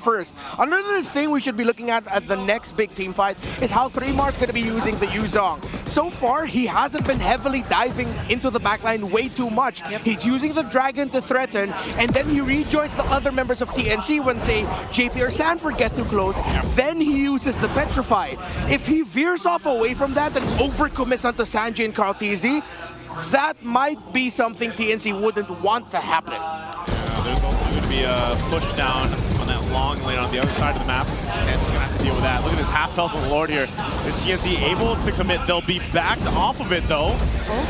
first. Another thing we should be looking at the next big team fight is how 3mar's going to be using the Yuzong. So far, he hasn't been heavily diving into the backline way too much. He's using the Dragon to threaten, and then he rejoins the other members of TNC when, say, JP or Sanford get too close. Then he uses the Petrify. If he veers off away from that and overcommits onto Sanji and Carl TZ, that might be something TNC wouldn't want to happen. There's also going to be a push down on that long lane on the other side of the map. Sanji's going to have to deal with that. Look at this half health of the Lord here. Is TNC able to commit? They'll be backed off of it though.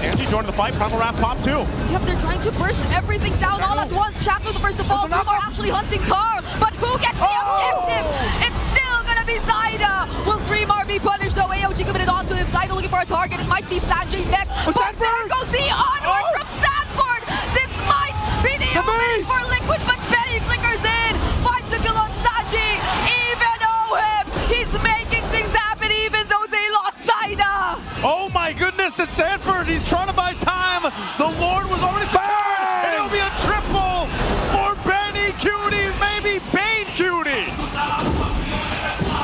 Sanji joined the fight. Primal Wrath pop too. Yep, they're trying to burst everything down all at once. Chaco the first to fall. 3mar actually hunting Carl, but who gets the objective? It's still going to be Zyda. Will 3mar be punished though? AOG committed onto him. Zyda looking for a target. It might be Sanji next. But there goes the onward from Sanford. This might be the opening for Liquid, but Benny flickers in. Finds the kill on Sanji. Even Oheb, he's making things happen even though they lost Zyda. Oh my goodness, it's Sanford. He's trying to buy time. The Lord was already secured. And it'll be a triple for Benny Cutie, maybe Bane Cutie.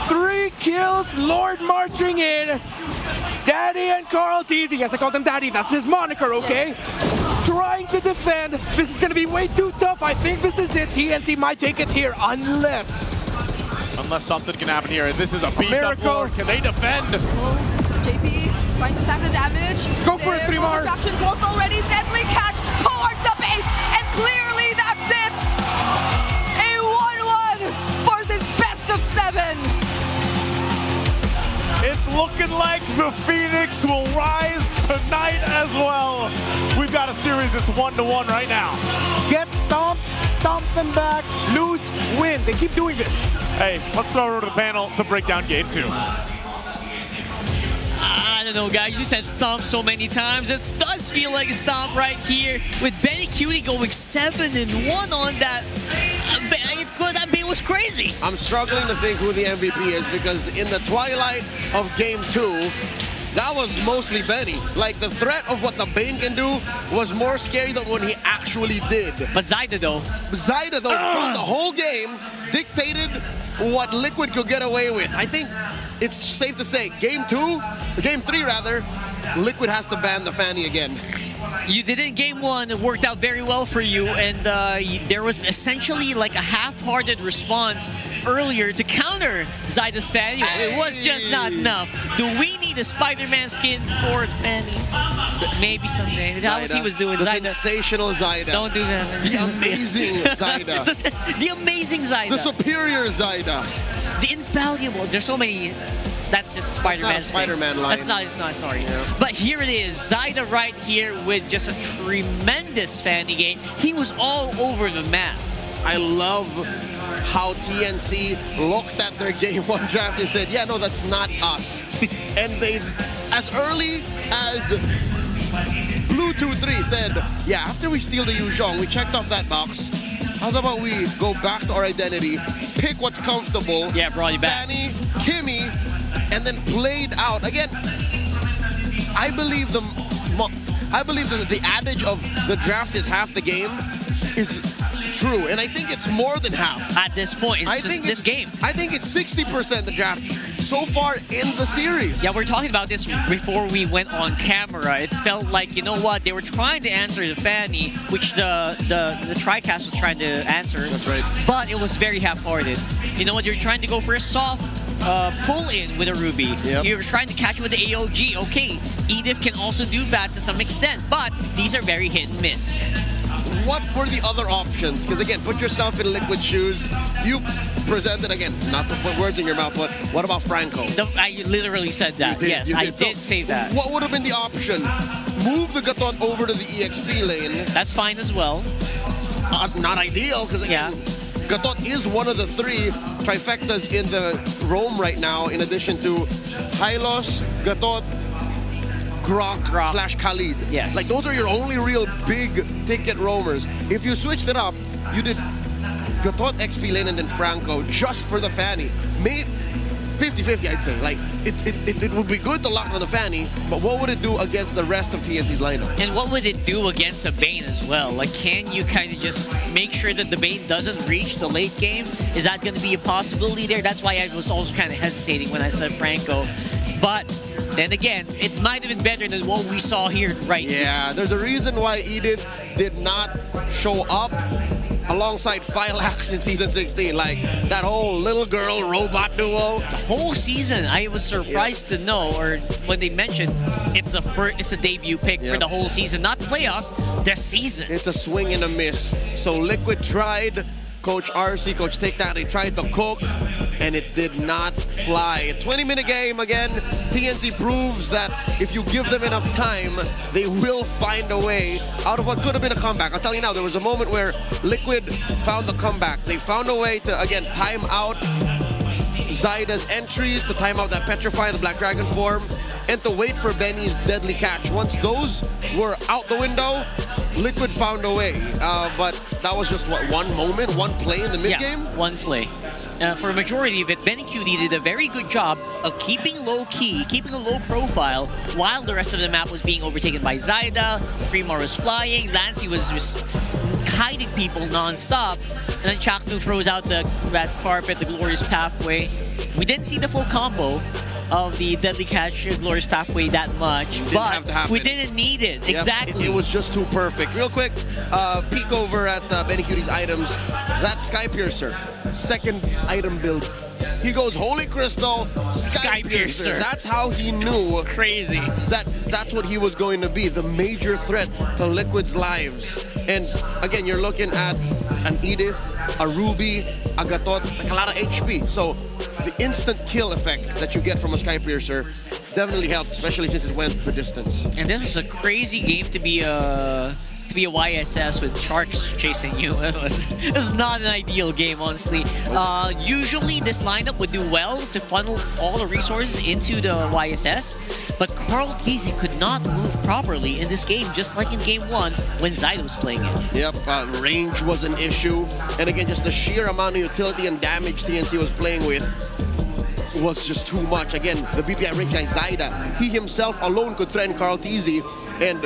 3 kills, Lord marching in. Daddy and Carl TZ, yes, I called him Daddy, that's his moniker, okay? Trying to defend. This is going to be way too tough. I think this is it. TNC might take it here, unless something can happen here. This is a beat-up Lord. Can they defend? JP trying to tank the damage. Go for it, 3mar. Traction pulse already. Deadly catch towards the base, and clearly that's it. A 1-1 for this best of 7. It's looking like the Phoenix will rise tonight as well. We've got a series that's 1-1 right now. Get stomped, stomp them back, lose, win. They keep doing this. Hey, let's throw it over to the panel to break down game 2. I don't know, guys. You said stomp so many times. It does feel like a stomp right here with Benny Cutie going 7-1 on that. That Bane was crazy. I'm struggling to think who the MVP is because in the twilight of game 2, that was mostly Benny. Like, the threat of what the Bane can do was more scary than what he actually did. But Zyda, though. Zyda, though, throughout the whole game, dictated what Liquid could get away with. I think it's safe to say, game 3 rather, Liquid has to ban the Fanny again. You did it in game 1, it worked out very well for you, and there was essentially like a half-hearted response earlier to counter Zyda's Fanny. It was just not enough. Do we need a Spider-Man skin for Fanny? Maybe someday. That was he was doing. The Zyda. Sensational Zyda. Don't do that. The amazing Zyda. The amazing Zyda. The superior Zyda. The infallible. There's so many. That's just Spider-Man's Spider-Man line. It's not a story. Yeah. But here it is. Zyda right here with just a tremendous Fanny game. He was all over the map. I love how TNC looked at their game 1 draft and said, yeah, no, that's not us. And they, as early as Blue 2-3 said, yeah, after we steal the Yuzhong, we checked off that box. How's about we go back to our identity, pick what's comfortable. Yeah, brought you back. Fanny, Kimmy, and then played out. Again, I believe that the adage of the draft is half the game is true, and I think it's more than half. At this point, it's just this game. I think it's 60% the draft so far in the series. Yeah, we're talking about this before we went on camera. It felt like, you know what, they were trying to answer the Fanny, which the TriCast was trying to answer. That's right. But it was very half-hearted. You know what, you're trying to go for a soft pull-in with a Ruby. Yep. You're trying to catch with the AOG. Okay, Edith can also do that to some extent, but these are very hit and miss. What were the other options? Because again, put yourself in Liquid shoes. You presented, again, not to put words in your mouth, but what about Franco? I literally said that. Yes, I did say that. What would have been the option? Move the Gatot over to the EXP lane. That's fine as well. Not ideal, because again, Gatot is one of the 3 trifectas in the roam right now, in addition to Hylos, Gatot, Grok / Khalid. Yes. Like, those are your only real big ticket roamers. If you switched it up, you did Gatot XP lane and then Franco just for the Fanny. 50-50, I'd say. Like, it would be good to lock on the Fanny, but what would it do against the rest of TNC's lineup? And what would it do against a Bane as well? Like, can you kind of just make sure that the Bane doesn't reach the late game? Is that going to be a possibility there? That's why I was also kind of hesitating when I said Franco. But then again, it might have been better than what we saw here right now. Yeah, there's a reason why Edith did not show up alongside Phylax in Season 16. Like, that whole little girl robot duo. The whole season, I was surprised to know, or when they mentioned it's a debut pick for the whole season, not the playoffs, the season. It's a swing and a miss. So Liquid tried, Coach RC, Coach Take That, they tried to cook, and it did not fly. A 20-minute game again. TNC proves that if you give them enough time, they will find a way out of what could have been a comeback. I'll tell you now, there was a moment where Liquid found the comeback. They found a way to, again, time out Zyda's entries, to time out that Petrify, the Black Dragon form, and to wait for Benny's deadly catch. Once those were out the window, Liquid found a way. But that was just, what, one moment, one play in the mid-game? Yeah, one play. For a majority of it, BennyQt did a very good job of keeping low-key, keeping a low profile, while the rest of the map was being overtaken by Zyda, Fremar was flying, Lancy was just hiding people non-stop, and then Chaknu throws out the red carpet, the glorious pathway. We didn't see the full combo of the deadly catch, glorious pathway that much, but we didn't need it. Yep. Exactly. It was just too perfect. Real quick, peek over at BennyQt's items. That Sky Piercer, second item build. He goes Holy Crystal, Sky Piercer. That's how he knew. Crazy. That's what he was going to be, the major threat to Liquid's lives. And again, you're looking at an Edith, a Ruby, a Gatot, like a lot of HP. So the instant kill effect that you get from a Sky Piercer definitely helped, especially since it went the distance. And this was a crazy game to be a YSS with sharks chasing you. It was not an ideal game, honestly. Usually this lineup would do well to funnel all the resources into the YSS, but Carl Casey could not move properly in this game, just like in Game 1 when Zyda was playing it. Yep, range was an issue. And again, just the sheer amount of utility and damage TNC was playing with was just too much. Again, the BPI rank guy Zyda, he himself alone could threaten Carl Teasy, and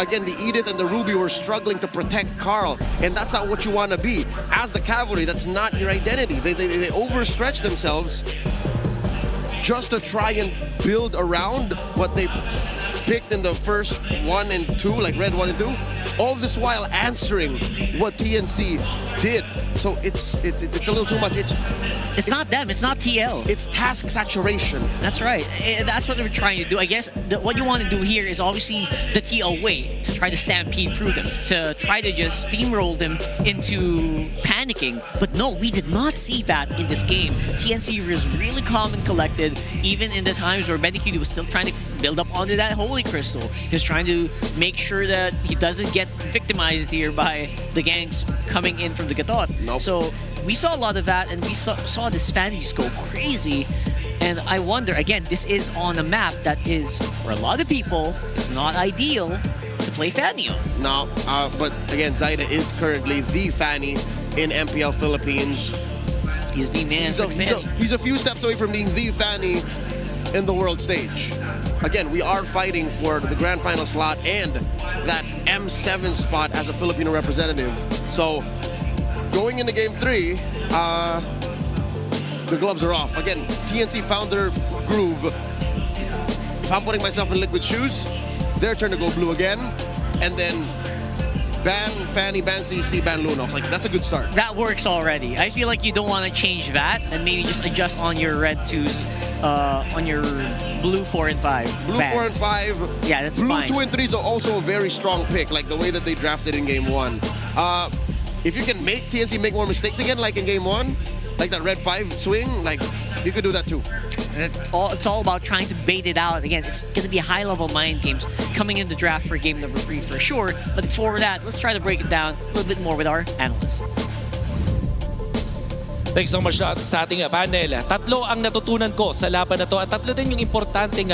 again, the Edith and the Ruby were struggling to protect Carl, and that's not what you want to be. As the cavalry, that's not your identity. They overstretch themselves just to try and build around what they picked in the first 1 and 2, like Red 1 and 2. All this while answering what TNC did. So it's a little too much. It's not them. It's not TL. It's task saturation. That's right. That's what we're trying to do. I guess what you want to do here is obviously the TL way, to try to stampede through them, to try to just steamroll them into panicking. But no, we did not see that in this game. TNC was really calm and collected, even in the times where BennyQt was still trying to build up onto that Holy Crystal. He was trying to make sure that he doesn't get victimized here by the gangs coming in from the Gatot. Nope. So we saw a lot of that, and we saw this Fannies go crazy. And I wonder, again, this is on a map that is, for a lot of people, is not ideal to play Fanny on. No, but again, Zyda is currently the Fanny in MPL Philippines. He's the man. He's a few steps away from being the Fanny in the world stage. Again, we are fighting for the grand final slot and that M7 spot as a Filipino representative. So going into Game 3, the gloves are off. Again, TNC found their groove. If I'm putting myself in Liquid shoes, their turn to go blue again, and then ban Fanny, ban CC, ban Lunox. Like, that's a good start. That works already. I feel like you don't want to change that, and maybe just adjust on your red 2s, on your blue 4 and 5. Blue bans. 4 and 5. Yeah, that's blue fine. Blue 2 and 3 is also a very strong pick, like the way that they drafted in Game 1. If you can make TNC make more mistakes again, like in Game 1, like that red 5 swing, like, you could do that too. And it's all about trying to bait it out. Again, it's going to be high-level mind games coming in the draft for game number 3 for sure. But before that, let's try to break it down a little bit more with our analyst. Thanks so much sa ating panel. Tatlo ang natutunan ko sa laban na to at tatlo din yung importanteng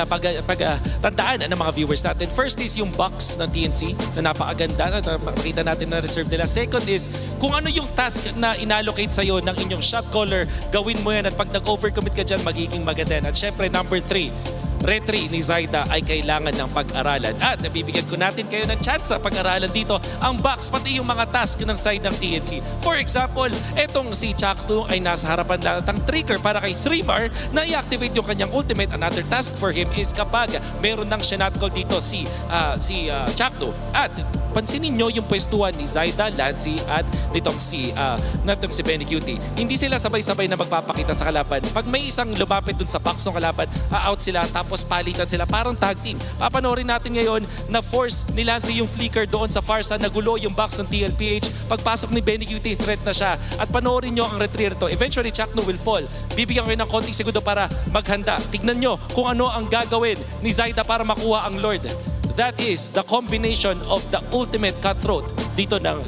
pagtandaan ng mga viewers natin. First is yung box ng TNC na napakaganda na makita natin na reserve nila. Second is kung ano yung task na inallocate sa'yo ng inyong shot caller, gawin mo yan at pag nag-overcommit ka dyan, magiging maganda. At syempre, number 3, retry ni Zaida ay kailangan ng pag-aralan. At nabibigyan ko natin kayo ng chance sa pag-aralan dito ang box, pati yung mga task ng side ng TNC. For example, etong si Chakto ay nasa harapan lang ng trigger para kay 3-Mar na i-activate yung kanyang ultimate. Another task for him is kapag meron ng shot call dito si Chakto. At pansinin nyo yung pwestuhan ni Zaida, Lancy at nitong si Benny Cutie. Hindi sila sabay-sabay na magpapakita sa kalaban. Pag may isang lumapit dun sa box ng kalaban, out sila tapos palitan sila. Parang tag team. Papanoorin natin ngayon na force ni Lancy yung flicker doon sa far side. Nagulo yung box ng TLPH. Pagpasok ni Benny Cutie, threat na siya. At panoorin nyo ang retreat to. Eventually, Chakno will fall. Bibigyan ko kayo ng konting segundo para maghanda. Tignan nyo kung ano ang gagawin ni Zaida para makuha ang Lord. That is the combination of the ultimate cutthroat dito ng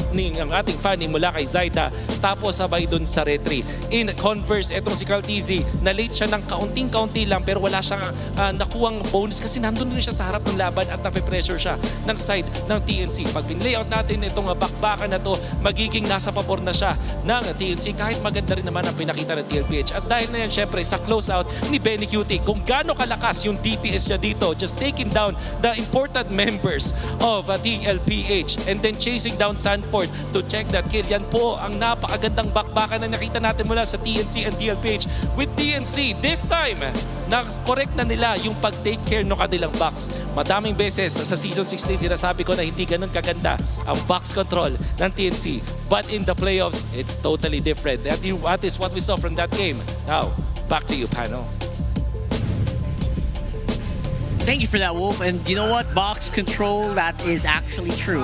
ating fanning mula kay Zaida tapos sabay dun sa retry. In converse, etong si Caltizi, na late siya ng kaunting-kaunti lang pero wala siyang nakuwang bonus kasi nandun rin siya sa harap ng laban at nape-pressure siya ng side ng TNC. Pag pinlayout natin itong bakbakan na to, magiging nasa pabor na siya ng TNC kahit maganda rin naman ang pinakita ng TLPH. At dahil na yan, syempre, sa closeout ni Benny Cutie, kung gaano kalakas yung DPS niya dito, just taking down the important members of TLPH and then chasing down Sanford to check that kill. Yan po ang napakagandang bakbakan na nakita natin mula sa TNC and TLPH. With TNC, this time, na-correct na nila yung pag-take care ng kanilang box. Madaming beses sa Season 16, sinasabi ko na hindi ganun kaganda ang box control ng TNC. But in the playoffs, it's totally different. That is what we saw from that game. Now, back to you, panel. Thank you for that, Wolf. And you know what? Box control, that is actually true.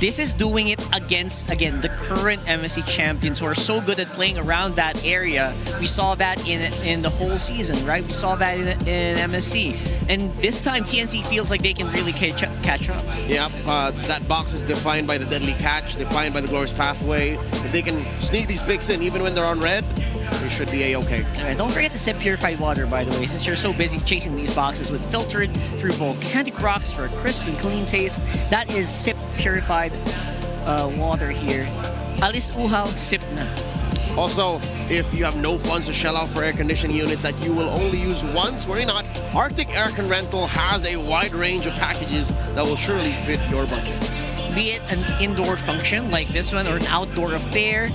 This is doing it against, again, the current MSC champions who are so good at playing around that area. We saw that in the whole season, right? We saw that in MSC. And this time, TNC feels like they can really catch up. Yep, that box is defined by the deadly catch, defined by the glorious pathway. If they can sneak these picks in, even when they're on red, they should be A-okay. Right, don't forget to sip purified water, by the way, since you're so busy chasing these boxes with filtered through volcanic rocks for a crisp and clean taste. That is sip purified water here. Alis uhaw, sip na. Also, if you have no funds to shell out for air conditioning units that you will only use once, worry not. Arctic Aircon Rental has a wide range of packages that will surely fit your budget. Be it an indoor function like this one or an outdoor affair,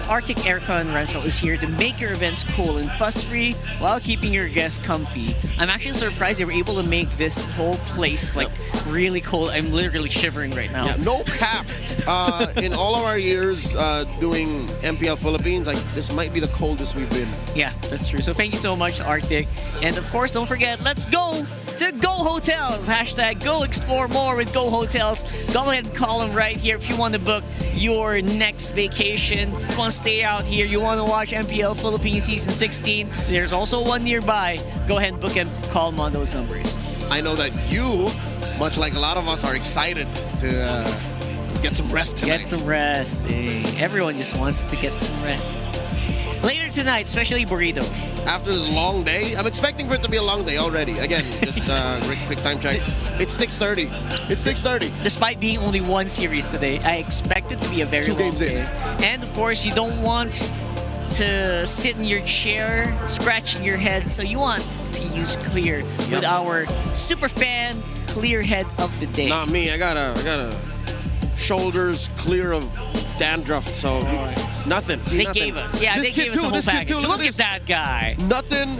Arctic Aircon Rental is here to make your events cool and fuss-free while keeping your guests comfy. I'm actually surprised they were able to make this whole place like really cold. I'm literally shivering right now. Yeah, no cap. In all of our years doing MPL Philippines, like this might be the coldest we've been. Yeah, that's true. So thank you so much, Arctic. And of course, don't forget, let's go to Go Hotels. Hashtag Go Explore More with Go Hotels. Go ahead and call them right here if you want to book your next vacation. You want to stay out here, you want to watch MPL Philippines Season 16. There's also one nearby. Go ahead and book them. Call them on those numbers. I know that you, much like a lot of us, are excited to get some rest tonight. Get some rest. Everyone just wants to get some rest. Later tonight, especially Burrito. After this long day, I'm expecting for it to be a long day already. Again, just quick time check. It's 6:30. It's 6:30. Despite being only one series today, I expect it to be a very long day. And of course, you don't want to sit in your chair scratching your head, so you want to use Clear with our super fan Clear head of the day. Not me. I got a shoulders clear of dandruff, so nothing. See, they nothing. gave it. Yeah, they gave us a whole package. Look at that guy. Nothing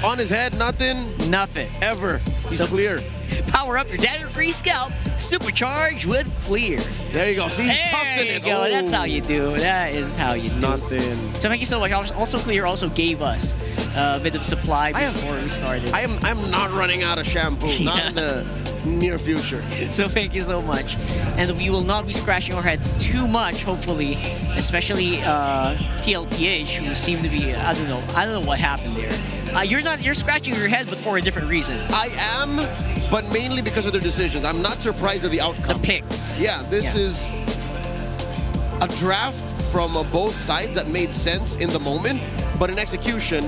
on his head. Nothing. Nothing. Ever. He's so clear. Power up your dandruff-free scalp. Supercharged with Clear. There you go. See, he's tough in it. There you go. That's how you do. That is how you do. Nothing. So thank you so much. Also, Clear also gave us a bit of supply before we started. I'm not running out of shampoo. Not in the near future. So thank you so much. And we will not be scratching our heads too much, hopefully, especially TLPH, who seem to be, I don't know what happened there. You're scratching your head, but for a different reason. I am, but mainly because of their decisions. I'm not surprised at the outcome. The picks. Yeah, this is a draft from both sides that made sense in the moment, but in execution,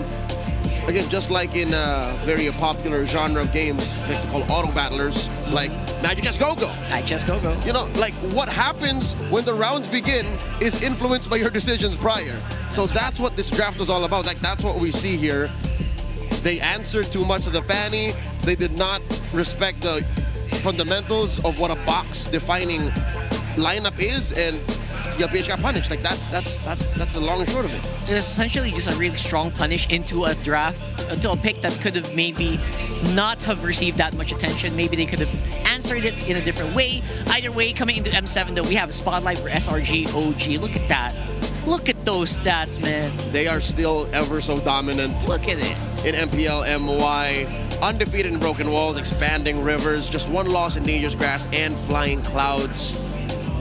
again, just like in a very popular genre of games like they call auto battlers, like Magic Chess Go-Go. Magic Chess Go-Go. You know, like what happens when the rounds begin is influenced by your decisions prior. So that's what this draft was all about. Like that's what we see here. They answered too much of the fanny. They did not respect the fundamentals of what a box-defining lineup is, and TLPH got punished. Like that's the long and short of it. It was essentially just a really strong punish into a draft, into a pick that could have maybe not have received that much attention. Maybe they could have answered it in a different way. Either way, coming into M7 though, we have a spotlight for SRG OG. Look at that. Look at those stats, man. They are still ever so dominant. Look at it. In MPL MY, undefeated in Broken Walls, Expanding Rivers, just one loss in Dangerous Grass and Flying Clouds.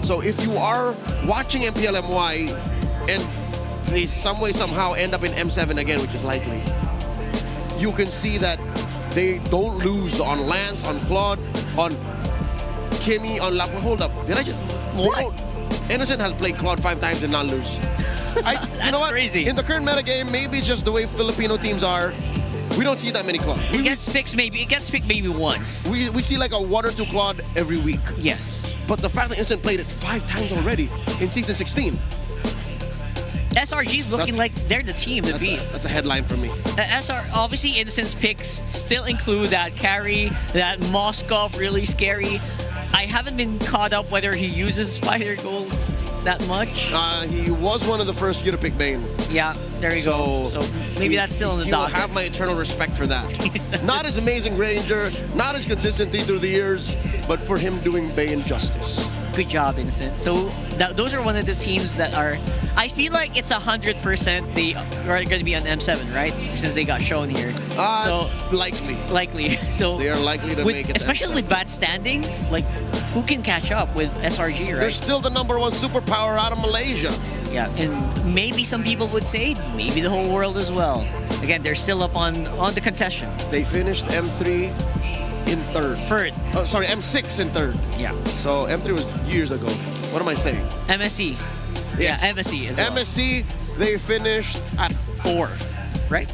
So if you are watching MPL MY and they some way somehow end up in M7 again, which is likely, you can see that they don't lose on Lance, on Claude, on Kimmy, on Lap. Hold up, did I just? What? Innocent has played Claude 5 times and not lose. That's you know what? crazy. In the current meta game, maybe it's just the way Filipino teams are. We don't see that many Claude. It gets picked maybe once. We see like a 1 or 2 Claude every week. Yes. But the fact that Innocent played it 5 times already in Season 16. SRG's looking like they're the team to beat. That's a headline for me. Obviously, Innocent's picks still include that carry, that Moskov, really scary. I haven't been caught up whether he uses fighter golds that much. He was one of the first you to pick Bane. Yeah, there you go. So maybe that's still in the He will docket. have my eternal respect for that. Not as amazing Ranger, not as consistently through the years, but for him doing Bane justice. Good job, Innocent. So those are one of the teams that are, I feel like it's 100% they are going to be on M7, right? Since they got shown here. So likely. So they are likely to make it. Especially with that standing, like who can catch up with SRG, right? They're still the #1 superpower out of Malaysia. Yeah, and maybe some people would say maybe the whole world as well. Again, they're still up on the contestation. They finished M3 in third. Oh, sorry, M6 in third. Yeah. So M3 was years ago. What am I saying? MSC. Yes. Yeah, MSC as well. MSC, they finished at 4th, right?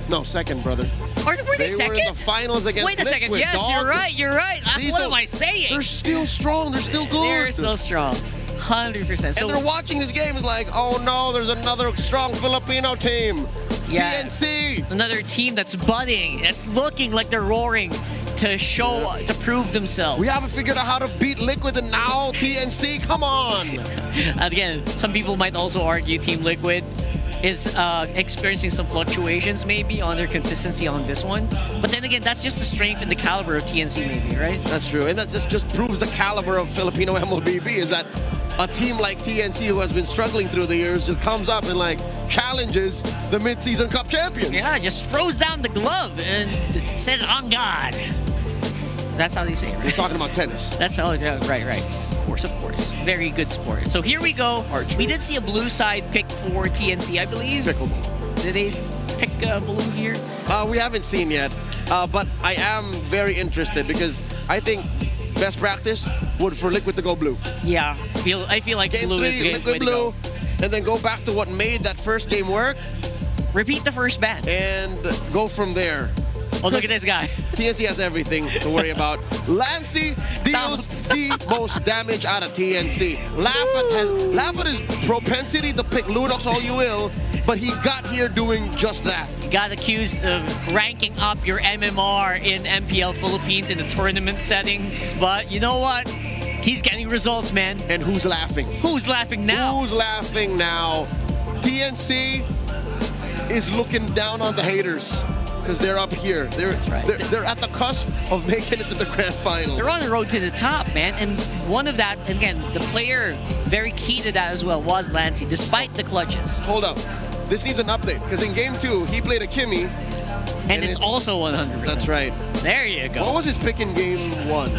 No, second, brother. Or were they second? Were in the finals against Wait a second. Liquid, Yes, dog. you're right. See, what so am I saying? They're still strong. They're still good. They're so strong. 100%. So and they're watching this game like, oh no, there's another strong Filipino team. Yeah. TNC. Another team that's budding, that's looking like they're roaring to show, to prove themselves. We haven't figured out how to beat Liquid, and now TNC, come on. Again, some people might also argue Team Liquid is experiencing some fluctuations maybe on their consistency on this one. But then again, that's just the strength and the caliber of TNC maybe, right? That's true, and that just proves the caliber of Filipino MLBB is that a team like TNC, who has been struggling through the years, just comes up and like challenges the mid-season cup champions. Yeah, just throws down the glove and says, "On God." That's how they say it. Right? We're talking about tennis. That's how. Yeah, right. Of course. Very good sport. So here we go. Archery. We did see a blue side pick for TNC, I believe. Pickleball. Did they pick blue here? We haven't seen yet, but I am very interested because I think best practice would for Liquid to go blue. Yeah, I feel like Game blue 3, is the Liquid way to blue, go. and then go back to what made that first game work. Repeat the first bat. And go from there. Oh, look at this guy. TNC has everything to worry about. Lancey deals the most damage out of TNC. Laugh at his propensity to pick Ludox all you will, but he got here doing just that. Got accused of ranking up your MMR in MPL Philippines in the tournament setting, but you know what? He's getting results, man. And who's laughing? Who's laughing now? Who's laughing now? TNC is looking down on the haters because they're up here. They're at the cusp of making it to the grand finals. They're on the road to the top, man. And one of that, again, the player very key to that as well was Lancey, despite the clutches. Hold up. This needs an update because in game 2, he played a Kimmy. And it's also 100%. That's right. There you go. What was his pick in game 1?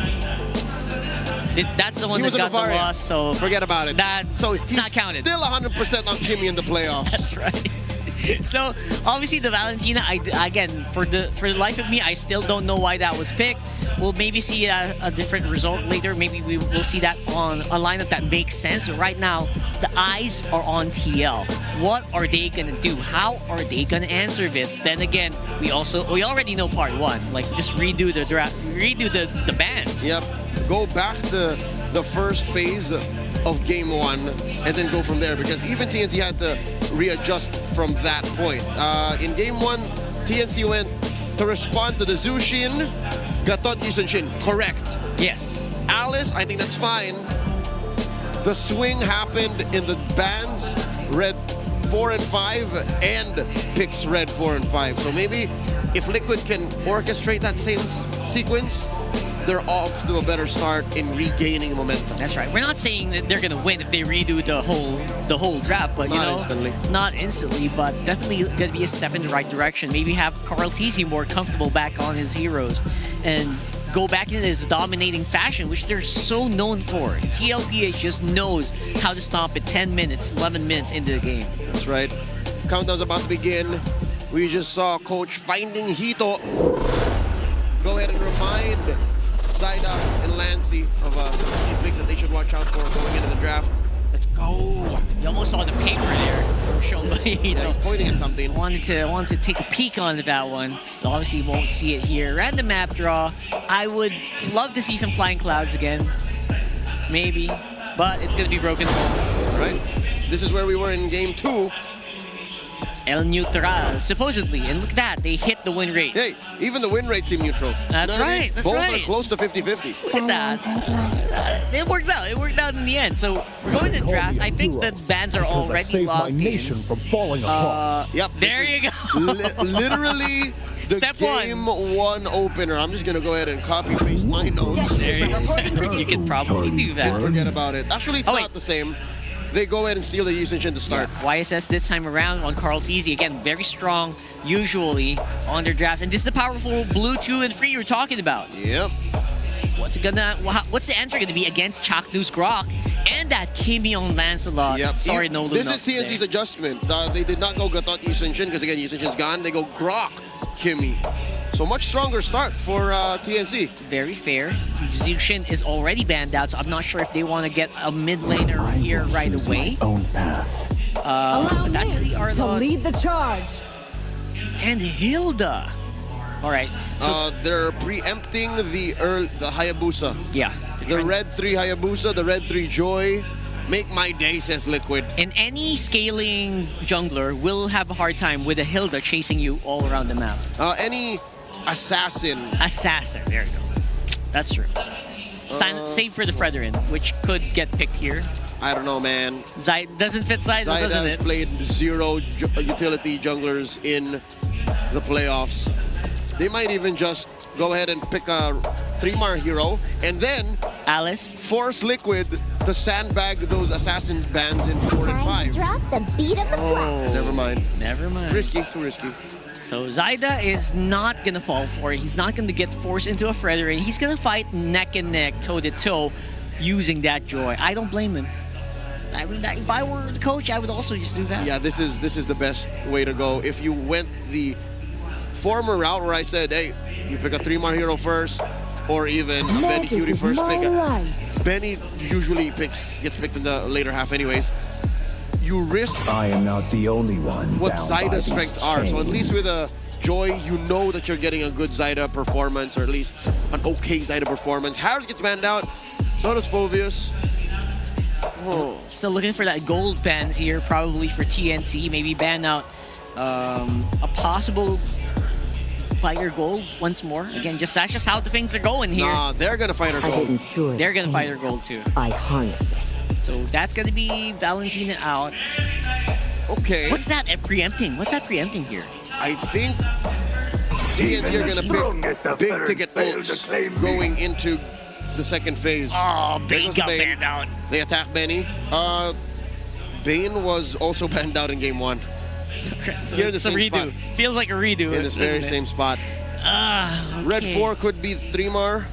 That's the one that got the loss, so forget about it. So he's not counted. Still 100% on Kimmy in the playoffs. That's right. So obviously the Valentina, again, for the life of me, I still don't know why that was picked. We'll maybe see a different result later. Maybe we will see that on a lineup that makes sense. But right now, the eyes are on TL. What are they gonna do? How are they gonna answer this? Then again, we already know part one. Like just redo the draft, redo the bans. Yep. Go back to the first phase of game one and then go from there, because even TNC had to readjust from that point. In game one, TNC went to respond to the Zushin, Gatot, Yusunshin. Correct. Yes. Alice, I think that's fine. The swing happened in the bans, red 4 and 5, and picks red 4 and 5. So maybe if Liquid can orchestrate that same sequence, they're off to a better start in regaining momentum. That's right. We're not saying that they're gonna win if they redo the whole draft, but Not instantly. not instantly, but definitely gonna be a step in the right direction. Maybe have Carl TZ more comfortable back on his heroes and go back in his dominating fashion, which they're so known for. TLPH just knows how to stomp it 10 minutes, 11 minutes into the game. That's right. Countdown's about to begin. We just saw Coach finding Hito. Go ahead and remind Zaida and Lancy of some key picks that they should watch out for going into the draft. Let's go. You almost saw the paper there shown by Yeah, he's pointing at something. wanted to take a peek on that one. Obviously, you won't see it here. Random map draw. I would love to see some flying clouds again. Maybe. But it's going to be broken homes. Right? This is where we were in game 2. El Neutral, supposedly. And look at that. They hit the win rate. Hey, even the win rate seemed neutral. That's You know what I mean? right, that's Both right. are close to 50-50. Look at that. It worked out. It worked out in the end. So we're going to draft. I think the bans are already locked in. from falling apart. Yep. There this you is go. Literally the Step one. game one opener. I'm just going to go ahead and copy paste my notes. There you can probably do And that. forget about it. Actually, it's Oh, not wait. the same. They go ahead and steal the Yusunshin to start. YSS this time around on Carl TZ. Again, very strong usually on their drafts. And this is the powerful blue 2 and 3 you were talking about. Yep. What's the answer gonna be against Chakdu's Grok and that Kimi on Lancelot? Yep. Sorry, no This Luna is TNC's there. adjustment. They did not go Gatot Yusunshin because, again, Yusunshin's gone. They go Grok Kimi. So much stronger start for TNC. Very fair. Zushin is already banned out, so I'm not sure if they want to get a mid laner here right away. Own path. But that's gonna be to Arlon lead the charge. and Hilda. All right. They're preempting the Hayabusa. Yeah. The red 3 Hayabusa, the red 3 Joy. Make my day, says Liquid. And any scaling jungler will have a hard time with a Hilda chasing you all around the map. Any assassin. Assassin, there you go. That's true. Save for the Fredrin, which could get picked here. I don't know, man. Doesn't fit Zyda, Zaida doesn't has it? played 0 utility junglers in the playoffs. They might even just go ahead and pick a 3-mar hero and then Alice. force Liquid to sandbag those assassin bans in 4 and 5. Drop the beat of the flag. Never mind. Never mind. Risky, too risky. So Zyda is not gonna fall for it. He's not gonna get forced into a Fredrin. He's gonna fight neck and neck, toe to toe, using that Joy. I don't blame him. I mean, if I were the coach, I would also just do that. Yeah, this is the best way to go. If you went the former route where I said, hey, you pick a 3-mar hero first, or even a Benny Magic Cutie is first. my Pick a, life. Benny usually gets picked in the later half anyways. You risk I am not the only one. what bound by Zyda's these strengths are. So at least with a Joy, you know that you're getting a good Zyda performance, or at least an okay Zyda performance. Harris gets banned out, so does Phoveus. Oh. Still looking for that gold bans here, probably for TNC. Maybe ban out a possible fire gold once more. Again, that's just how the things are going here. Nah, they're gonna fight her I gold. didn't chew it. They're gonna fight their gold too. I harness it. So that's gonna be Valentina out. Okay. What's that preempting? What's that preempting here? I think TNT are gonna pick big ticket ults going into the second phase. Oh, There Bane goes got Bane. banned out. They attack Benny. Bane was also banned out in game 1. So Here in the it's a same redo. spot. Feels like a redo. In this very isn't it? same spot. Okay. Red 4 could be 3-mar.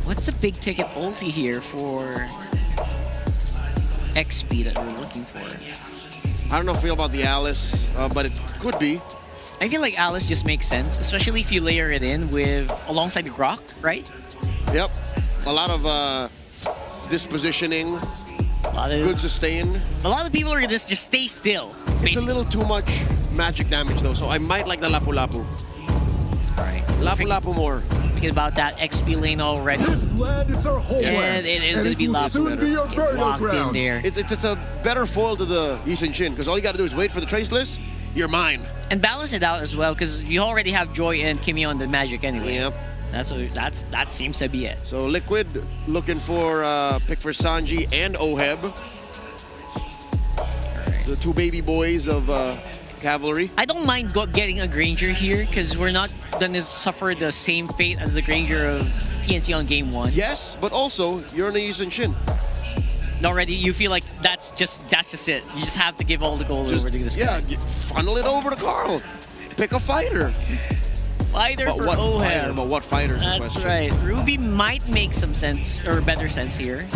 What's the big ticket ulti here for XP that we're looking for. I don't know if I feel about the Alice, but it could be. I feel like Alice just makes sense, especially if you layer it in with alongside the Grok, right? Yep. A lot of dispositioning, good sustain. A lot of people are just stay still. It's Basically. a little too much magic damage though, so I might like the Lapu Lapu. Right. Lapu Lapu more. Thinking about that XP lane already. This land is our homeland. And it is going to be will Lapu. soon be your Get burial locked in ground. there. It's a better foil to the Yi Shin, because all you got to do is wait for the Traceless, you're mine. And balance it out as well, because you already have Joy and Kimmy on the magic anyway. Yep. That seems to be it. So Liquid looking for pick for Sanji and Oheb. The two baby boys of Cavalry. I don't mind getting a Granger here, because we're not going to suffer the same fate as the Granger of TNC on game 1. Yes, but also you're in a Yi Shin. Already, you feel like that's just it. You just have to give all the gold over to this guy. Yeah, funnel it over to Carl. Pick a fighter. Fighter But for what Oheb. fighter? But what fighter? is the That's question. right. Ruby might make some sense, or better sense here.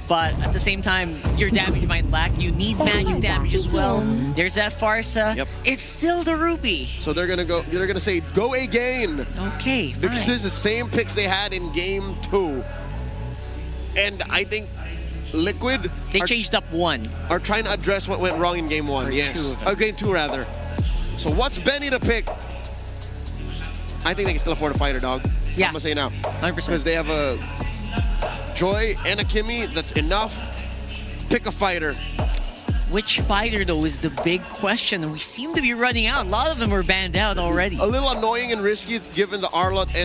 But at the same time, your damage might lack. You need magic damage as well. There's that Farsa. Yep. It's still the Ruby. So they're gonna say go again. Okay, Because fine. this is the same picks they had in game 2. And I think Liquid They changed up one. are trying to address what went wrong in game 1. Or Yes. two of them. Game 2 rather. So what's Benny to pick? I think they can still afford a fighter, dog. Yeah. I'm gonna say now. 100%. Because they have a Joy and a Kimmy, that's enough. Pick a fighter. Which fighter, though, is the big question. We seem to be running out. A lot of them are banned out already. A little annoying and risky given the Arlott